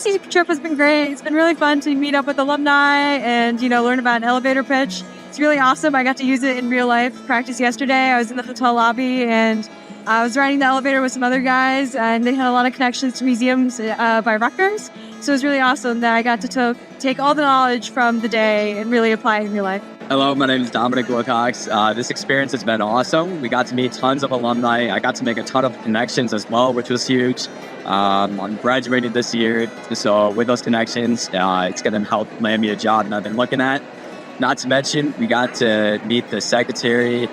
DC trip has been great. It's been really fun to meet up with alumni and, learn about an elevator pitch. It's really awesome. I got to use it in real life practice yesterday. I was in the hotel lobby and I was riding the elevator with some other guys, and they had a lot of connections to museums by Rutgers. So it was really awesome that I got to take all the knowledge from the day and really apply it in real life. Hello, my name is Dominic Wilcox. This experience has been awesome. We got to meet tons of alumni. I got to make a ton of connections as well, which was huge. I'm graduating this year, so with those connections, it's going to help land me a job that I've been looking at. Not to mention, we got to meet the Secretary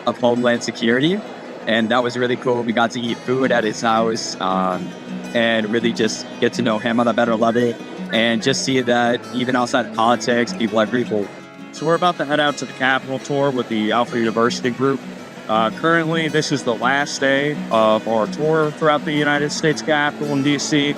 of Homeland Security, and that was really cool. We got to eat food at his house and really just get to know him on a better level and just see that even outside of politics, people are people. So we're about to head out to the Capitol tour with the Alfred University group. Currently, this is the last day of our tour throughout the United States Capitol in D.C.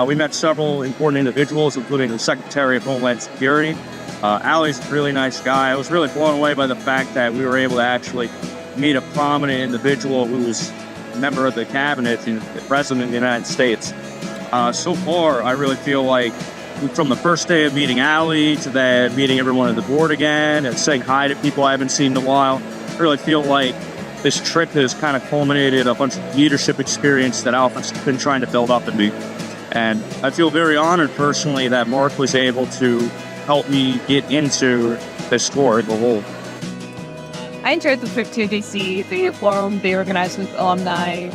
We met several important individuals, including the Secretary of Homeland Security. Allie's a really nice guy. I was really blown away by the fact that we were able to actually meet a prominent individual who was a member of the cabinet and the President of the United States. So far, I really feel like from the first day of meeting Allie to then meeting everyone on the board again and saying hi to people I haven't seen in a while, I really feel like this trip has kind of culminated a bunch of leadership experience that Alfred's been trying to build up in me. And I feel very honored personally that Mark was able to help me get into this tour as a whole. I enjoyed the trip to DC. The forum they organized with alumni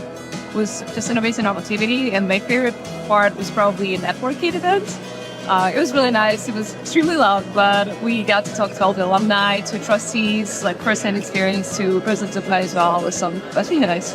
was just an amazing opportunity, and my favorite part was probably a networking event. It was really nice. It was extremely loud, but we got to talk to all the alumni, to trustees, like first-hand experience, to President Supply as well. That's really nice.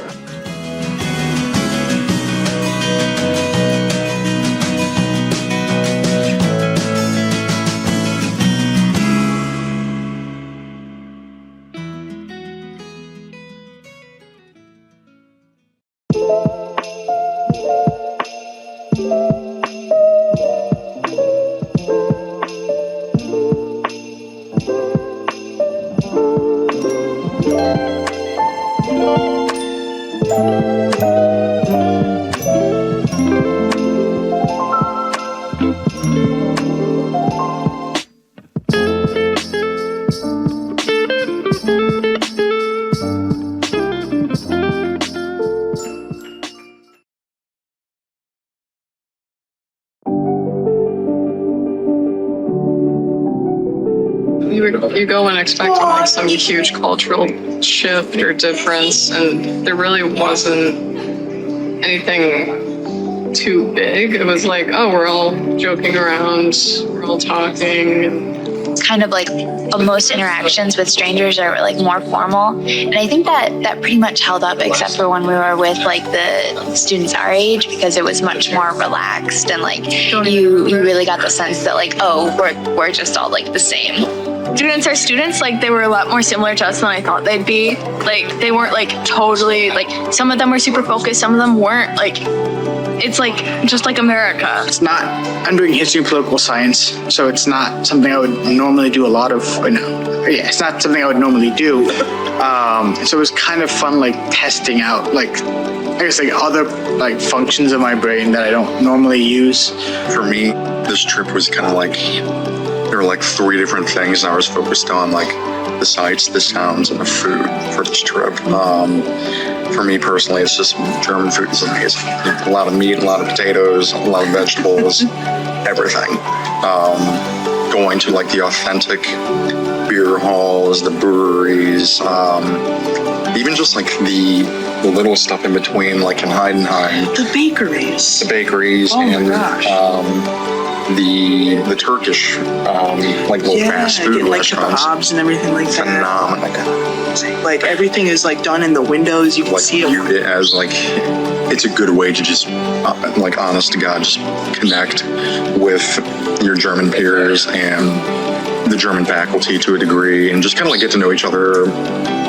You go and expecting like some huge cultural shift or difference, and there really wasn't anything too big. It was like, oh, we're all joking around, we're all talking. It's kind of like most interactions with strangers are like more formal, and I think that pretty much held up, except for when we were with like the students our age, because it was much more relaxed and like you really got the sense that like, oh, we're just all like the same. Students are students, like they were a lot more similar to us than I thought they'd be. Like they weren't like totally, like some of them were super focused, some of them weren't. Like it's like just like America. I'm doing history and political science, so it's not something I would normally do a lot of. It's not something I would normally do. So it was kind of fun, like testing out, like I guess like other like functions of my brain that I don't normally use. For me, this trip was kind of like there were like 3 different things I was focused on, like the sights, the sounds, and the food for this trip. For me personally, it's just German food is amazing. A lot of meat, a lot of potatoes, a lot of vegetables, everything. Going to like the authentic beer halls, the breweries, even just like the little stuff in between, like in Heidenheim. The bakeries. Oh and the Turkish like little fast food like restaurants. kebabs and everything like that. Phenomenal. Like everything is like done in the windows. You can see viewed it as like it's a good way to just like honest to God just connect with your German peers and the German faculty to a degree, and just kind of like get to know each other,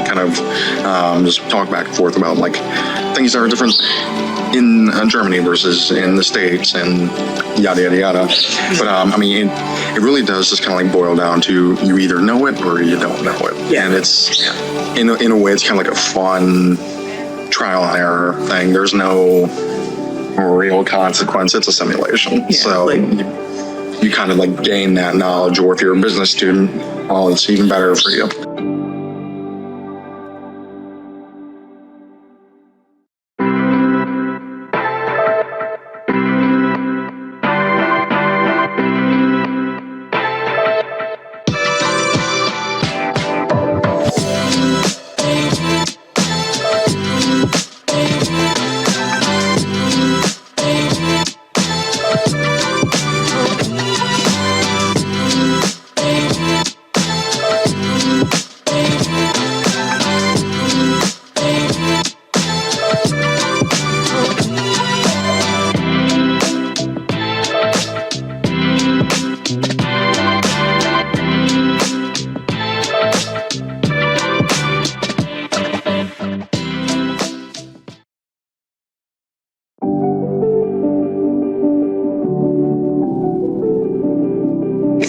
kind of just talk back and forth about like things that are different in Germany versus in the States and yada yada yada. But I mean, it really does just kind of like boil down to you either know it or you don't know it. Yeah. And it's in a way it's kind of like a fun trial and error thing. There's no real consequence. It's a simulation. Yeah, So you kind of like gain that knowledge, or if you're a business student, well, it's even better for you.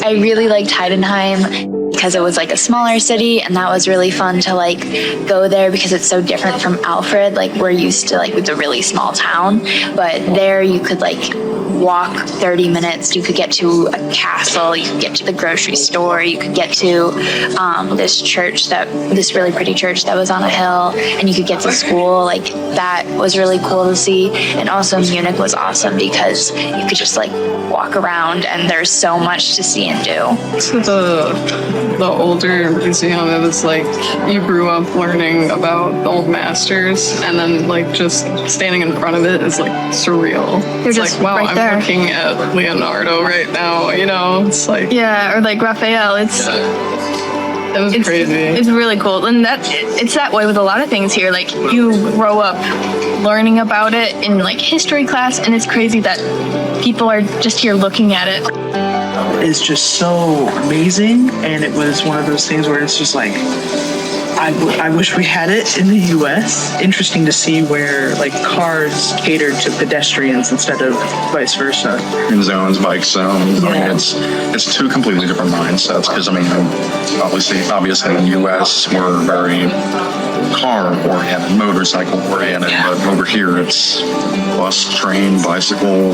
I really liked Heidenheim because it was like a smaller city, and that was really fun to like go there because it's so different from Alfred. Like we're used to like, it's a really small town, but there you could like walk 30 minutes. You could get to a castle, you could get to the grocery store, you could get to this really pretty church that was on a hill, and you could get to school. Like that was really cool to see. And also Munich was awesome because you could just like walk around and there's so much to see and do. So the older museum, it was like you grew up learning about the old masters, and then like just standing in front of it is like surreal. You're It's just like, wow, right I'm there. looking at Leonardo right now, you know? It's like, Yeah, or like Raphael. it was crazy. It's really cool, and it's that way with a lot of things here. Like you grow up learning about it in like history class, and it's crazy that people are just here looking at it. It's just so amazing, and it was one of those things where it's just like, I wish we had it in the U.S. Interesting to see where like cars catered to pedestrians instead of vice versa. In zones, bike zones. I Yeah. mean, it's two completely different mindsets. Because I mean, obviously in the U.S. we're very car oriented, motorcycle oriented, but over here it's bus, train, bicycle,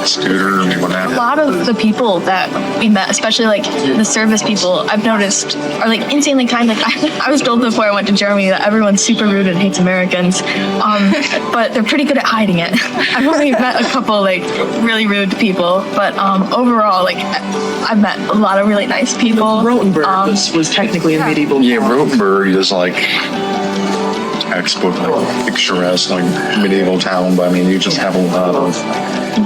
scooter, A whatever. lot of the people that we met, especially like the service people, I've noticed are like insanely kind. Like I was told before I went to Germany that everyone's super rude and hates Americans, but they're pretty good at hiding it. I've only met a couple like really rude people, but overall, like I've met a lot of really nice people. Rothenburg was technically a medieval. Yeah, Rothenburg is like textbook, like picturesque, like medieval town, but I mean, you just have a lot of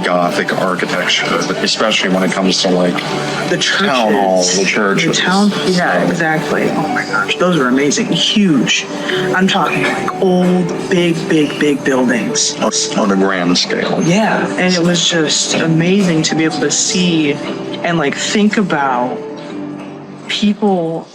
Gothic architecture, especially when it comes to like The churches. town hall, the churches. The town, yeah, exactly. Oh my gosh, those are amazing. Huge. I'm talking like old, big buildings. On a grand scale. Yeah, and it was just amazing to be able to see and like think about people.